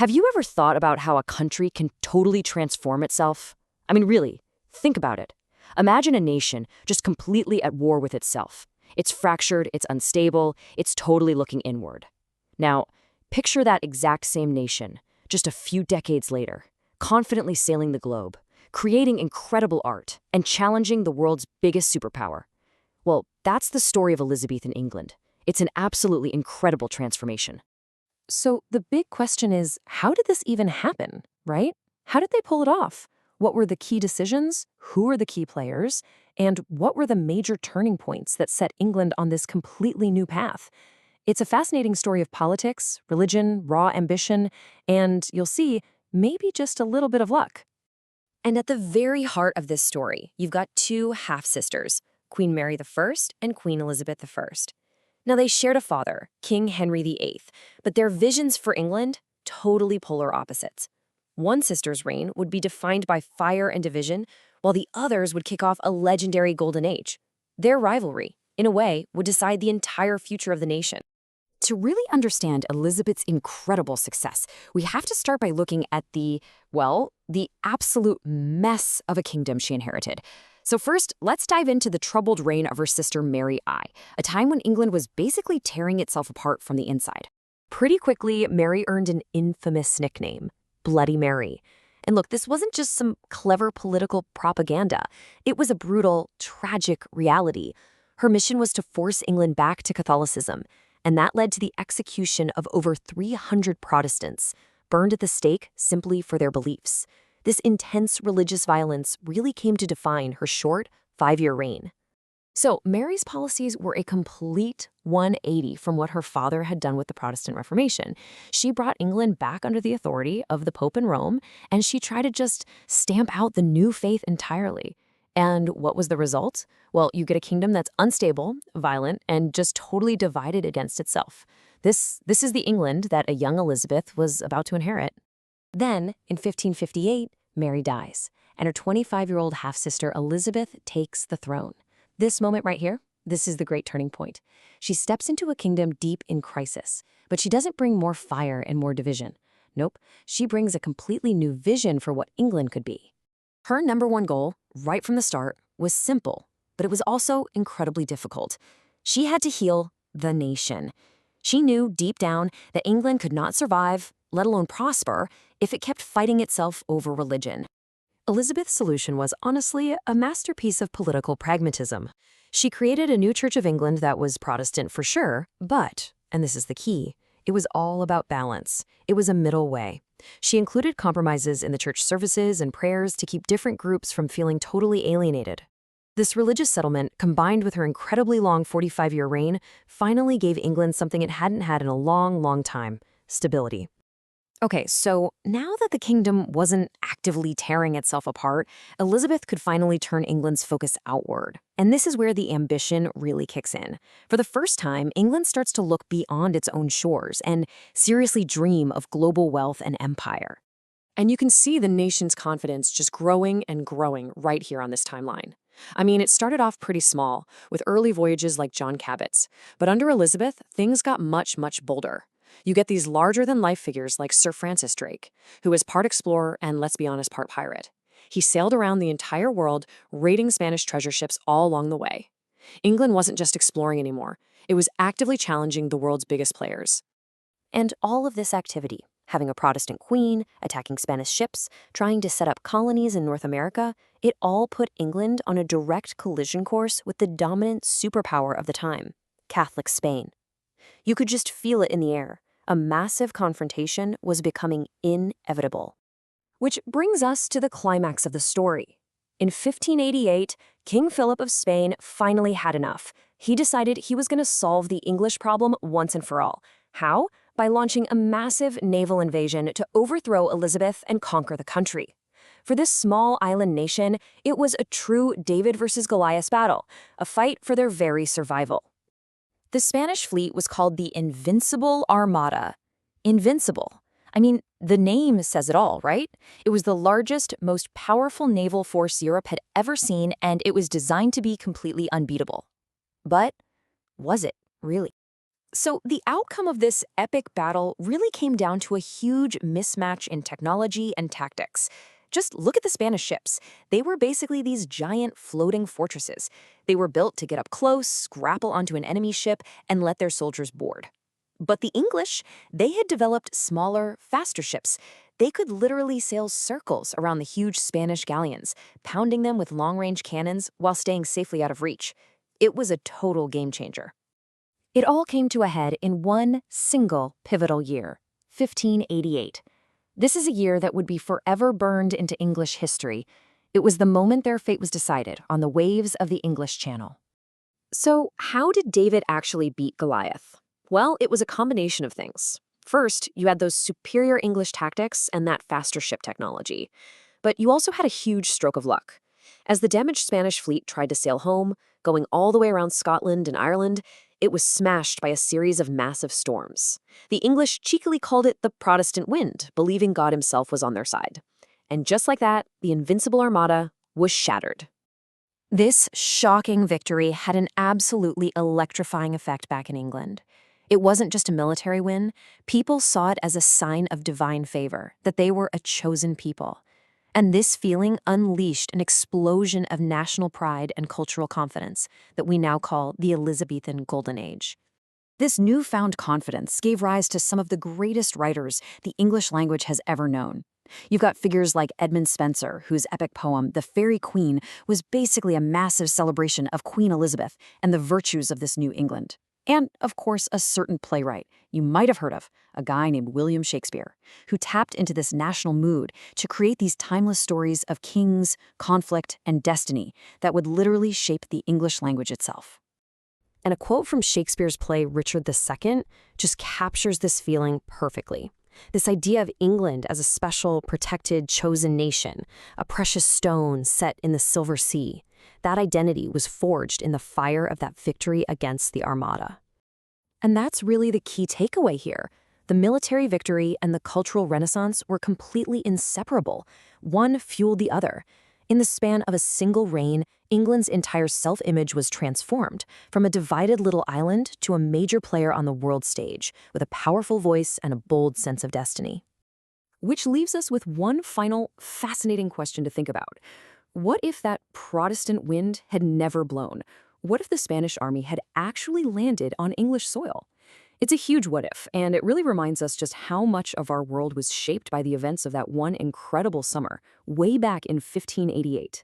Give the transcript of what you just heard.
Have you ever thought about how a country can totally transform itself? I mean, really, think about it. Imagine a nation just completely at war with itself. It's fractured, it's unstable, it's totally looking inward. Now, picture that exact same nation, just a few decades later, confidently sailing the globe, creating incredible art, and challenging the world's biggest superpower. Well, that's the story of Elizabethan England. It's an absolutely incredible transformation. So the big question is, how did this even happen, right? How did they pull it off? What were the key decisions? Who were the key players? And what were the major turning points that set England on this completely new path? It's a fascinating story of politics, religion, raw ambition, and you'll see, maybe just a little bit of luck. And at the very heart of this story, you've got two half-sisters, Queen Mary I and Queen Elizabeth I. Now, they shared a father, King Henry VIII, but their visions for England, totally polar opposites. One sister's reign would be defined by fire and division, while the others would kick off a legendary golden age. Their rivalry, in a way, would decide the entire future of the nation. To really understand Elizabeth's incredible success, we have to start by looking at the absolute mess of a kingdom she inherited. So first, let's dive into the troubled reign of her sister Mary I, a time when England was basically tearing itself apart from the inside. Pretty quickly, Mary earned an infamous nickname, Bloody Mary. And look, this wasn't just some clever political propaganda. It was a brutal, tragic reality. Her mission was to force England back to Catholicism, and that led to the execution of over 300 Protestants, burned at the stake simply for their beliefs. This intense religious violence really came to define her short, 5-year reign. So Mary's policies were a complete 180 from what her father had done with the Protestant Reformation. She brought England back under the authority of the Pope in Rome, and she tried to just stamp out the new faith entirely. And what was the result? Well, you get a kingdom that's unstable, violent, and just totally divided against itself. This is the England that a young Elizabeth was about to inherit. Then, in 1558, Mary dies, and her 25-year-old half-sister Elizabeth takes the throne. This moment right here, this is the great turning point. She steps into a kingdom deep in crisis, but she doesn't bring more fire and more division. Nope, she brings a completely new vision for what England could be. Her number one goal, right from the start, was simple, but it was also incredibly difficult. She had to heal the nation. She knew deep down that England could not survive, let alone prosper, if it kept fighting itself over religion. Elizabeth's solution was honestly a masterpiece of political pragmatism. She created a new Church of England that was Protestant for sure, but, and this is the key, it was all about balance. It was a middle way. She included compromises in the church services and prayers to keep different groups from feeling totally alienated. This religious settlement, combined with her incredibly long 45-year reign, finally gave England something it hadn't had in a long, long time: stability. Okay, so now that the kingdom wasn't actively tearing itself apart, Elizabeth could finally turn England's focus outward. And this is where the ambition really kicks in. For the first time, England starts to look beyond its own shores and seriously dream of global wealth and empire. And you can see the nation's confidence just growing and growing right here on this timeline. I mean, it started off pretty small, with early voyages like John Cabot's. But under Elizabeth, things got much, much bolder. You get these larger-than-life figures like Sir Francis Drake, who is part explorer and, let's be honest, part pirate. He sailed around the entire world, raiding Spanish treasure ships all along the way. England wasn't just exploring anymore. It was actively challenging the world's biggest players. And all of this activity, having a Protestant queen, attacking Spanish ships, trying to set up colonies in North America, it all put England on a direct collision course with the dominant superpower of the time, Catholic Spain. You could just feel it in the air. A massive confrontation was becoming inevitable. Which brings us to the climax of the story. In 1588, King Philip of Spain finally had enough. He decided he was going to solve the English problem once and for all. How? By launching a massive naval invasion to overthrow Elizabeth and conquer the country. For this small island nation, it was a true David versus Goliath battle, a fight for their very survival. The Spanish fleet was called the Invincible Armada. Invincible. I mean, the name says it all, right? It was the largest, most powerful naval force Europe had ever seen, and it was designed to be completely unbeatable. But was it, really? So the outcome of this epic battle really came down to a huge mismatch in technology and tactics. Just look at the Spanish ships. They were basically these giant floating fortresses. They were built to get up close, grapple onto an enemy ship, and let their soldiers board. But the English, they had developed smaller, faster ships. They could literally sail circles around the huge Spanish galleons, pounding them with long-range cannons while staying safely out of reach. It was a total game changer. It all came to a head in one single pivotal year, 1588. This is a year that would be forever burned into English history. It was the moment their fate was decided on the waves of the English Channel. So, how did David actually beat Goliath? Well, it was a combination of things. First, you had those superior English tactics and that faster ship technology. But you also had a huge stroke of luck. As the damaged Spanish fleet tried to sail home, going all the way around Scotland and Ireland, it was smashed by a series of massive storms. The English cheekily called it the Protestant wind, believing God himself was on their side. And just like that, the invincible armada was shattered. This shocking victory had an absolutely electrifying effect back in England. It wasn't just a military win. People saw it as a sign of divine favor, that they were a chosen people. And this feeling unleashed an explosion of national pride and cultural confidence that we now call the Elizabethan Golden Age. This newfound confidence gave rise to some of the greatest writers the English language has ever known. You've got figures like Edmund Spenser, whose epic poem, The Faerie Queen, was basically a massive celebration of Queen Elizabeth and the virtues of this New England. And, of course, a certain playwright you might have heard of, a guy named William Shakespeare, who tapped into this national mood to create these timeless stories of kings, conflict, and destiny that would literally shape the English language itself. And a quote from Shakespeare's play Richard II just captures this feeling perfectly. This idea of England as a special, protected, chosen nation, a precious stone set in the silver sea. That identity was forged in the fire of that victory against the Armada. And that's really the key takeaway here. The military victory and the cultural renaissance were completely inseparable. One fueled the other. In the span of a single reign, England's entire self-image was transformed from a divided little island to a major player on the world stage, with a powerful voice and a bold sense of destiny. Which leaves us with one final fascinating question to think about. What if that Protestant wind had never blown? What if the Spanish army had actually landed on English soil? It's a huge what if, and it really reminds us just how much of our world was shaped by the events of that one incredible summer, way back in 1588.